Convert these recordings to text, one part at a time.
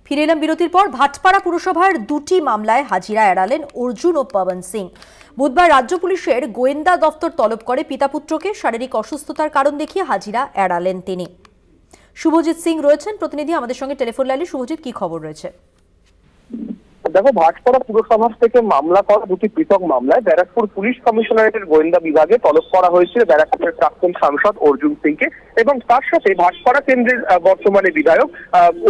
ফিরে এলাম বিরতির পর। ভাটপাড়া পুরসভার দুটি মামলায় হাজিরা এড়ালেন অর্জুন ও পবন সিং। বুধবার রাজ্য পুলিশের গোয়েন্দা দফতর তলব করে পিতা পুত্রকে শারীরিক অসুস্থতার কারণ দেখিয়ে হাজিরা এড়ালেন তিনি। শুভজিৎ সিং রয়েছেন প্রতিনিধি আমাদের সঙ্গে টেলিফোন লাইনে। শুভজিৎ, কি খবর রয়েছে? দেখো, ভাটপাড়া পুরসভা থেকে মামলা করা দুটি পৃথক মামলায় ব্যারাকপুর পুলিশ কমিশনারেটের গোয়েন্দা বিভাগে তলব করা হয়েছিল ব্যারাকপুরের প্রাক্তন সাংসদ অর্জুন সিংকে এবং তার সাথে ভাটপাড়া কেন্দ্রের বর্তমানে বিধায়ক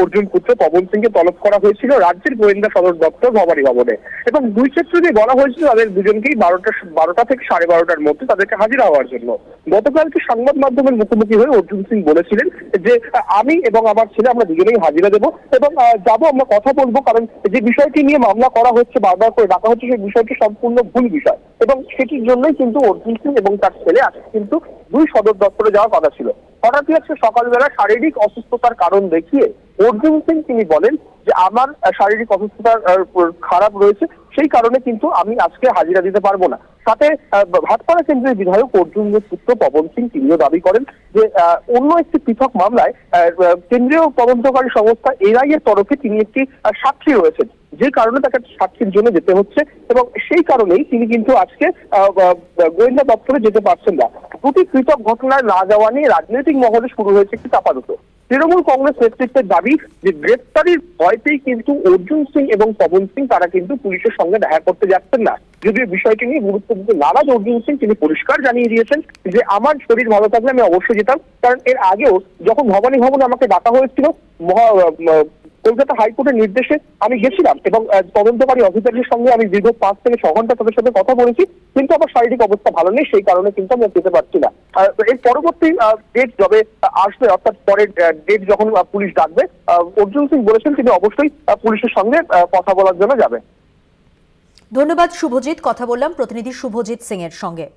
অর্জুন পুত্র পবন সিংকে তলব করা হয়েছিল রাজ্যের গোয়েন্দা সদর দপ্তর ভবানী ভবনে। এবং দুই ক্ষেত্রে বলা হয়েছিল তাদের দুজনকেই 12টা থেকে 12:30টার মধ্যে তাদেরকে হাজির হওয়ার জন্য। গতকালকে সংবাদ মাধ্যমের মুখোমুখি হয়ে অর্জুন সিং বলেছিলেন যে আমি এবং আমার ছেলে আমরা দুজনেই হাজিরা দেবো এবং যাবো, আমরা কথা বলবো, কারণ যে বিষয়টি নিয়ে মামলা করা হচ্ছে, বারবার করে ডাকা হচ্ছে, সেই বিষয়টি সম্পূর্ণ ভুল বিষয় এবং সেটির জন্যই কিন্তু অর্জুন সিং এবং তার ছেলে আজকে কিন্তু দুই সদর দপ্তরে যাওয়ার কথা ছিল। হঠাৎই আজকে সকালবেলা শারীরিক অসুস্থতার কারণ দেখিয়ে অর্জুন সিং তিনি বলেন যে আমার শারীরিক অসুস্থতা খারাপ রয়েছে, সেই কারণে কিন্তু আমি আজকে হাজিরা দিতে পারবো না। সাথে ভাটপাড়া কেন্দ্রের বিধায়ক অর্জুনের পুত্র পবন সিং তিনিও দাবি করেন যে অন্য একটি পৃথক মামলায় কেন্দ্রীয় তদন্তকারী সংস্থা এনআইএ এর তরফে তিনি একটি সাক্ষী রয়েছেন, যে কারণে তাকে সাক্ষীর জন্য যেতে হচ্ছে এবং সেই কারণেই তিনি কিন্তু আজকে গোয়েন্দা দপ্তরে যেতে পারছেন না। দুটি পৃথক ঘটনায় না যাওয়া নিয়ে রাজনৈতিক মহলে শুরু হয়েছে একটি চাপানুতো। তৃণমূল কংগ্রেস নেতৃত্বের দাবি যে গ্রেপ্তারির ভয়তেই কিন্তু অর্জুন সিং এবং পবন সিং তারা কিন্তু পুলিশের সঙ্গে দেখা করতে যাচ্ছেন না। যদিও বিষয়টি নিয়ে গুরুত্ব দিতে নারাজ অর্জুন সিং, তিনি পরিষ্কার জানিয়ে দিয়েছেন যে আমার শরীর ভালো থাকলে আমি অবশ্যই যেতাম, কারণ এর আগেও যখন ভবানী ভবনে আমাকে ডাকা হয়েছিল কলকাতা হাইকোর্টের নির্দেশে আমি গেছিলাম এবং তদন্তকারী অফিসারদের সঙ্গে আমি দীর্ঘ 5 থেকে 6 ঘন্টা তাদের সাথে কথা বলেছি, কিন্তু আমার শারীরিক অবস্থা ভালো নেই, সেই কারণে কিন্তু আমি যেতে পারছি না। এর পরবর্তী ডেট যবে আসবে, অর্থাৎ পরের ডেট যখন পুলিশ ডাকবে, অর্জুন সিং বলেছেন তিনি অবশ্যই পুলিশের সঙ্গে কথা বলার জন্য যাবেন। ধন্যবাদ শুভজিৎ। কথা বললাম প্রতিনিধি শুভজিৎ সিং এর সঙ্গে।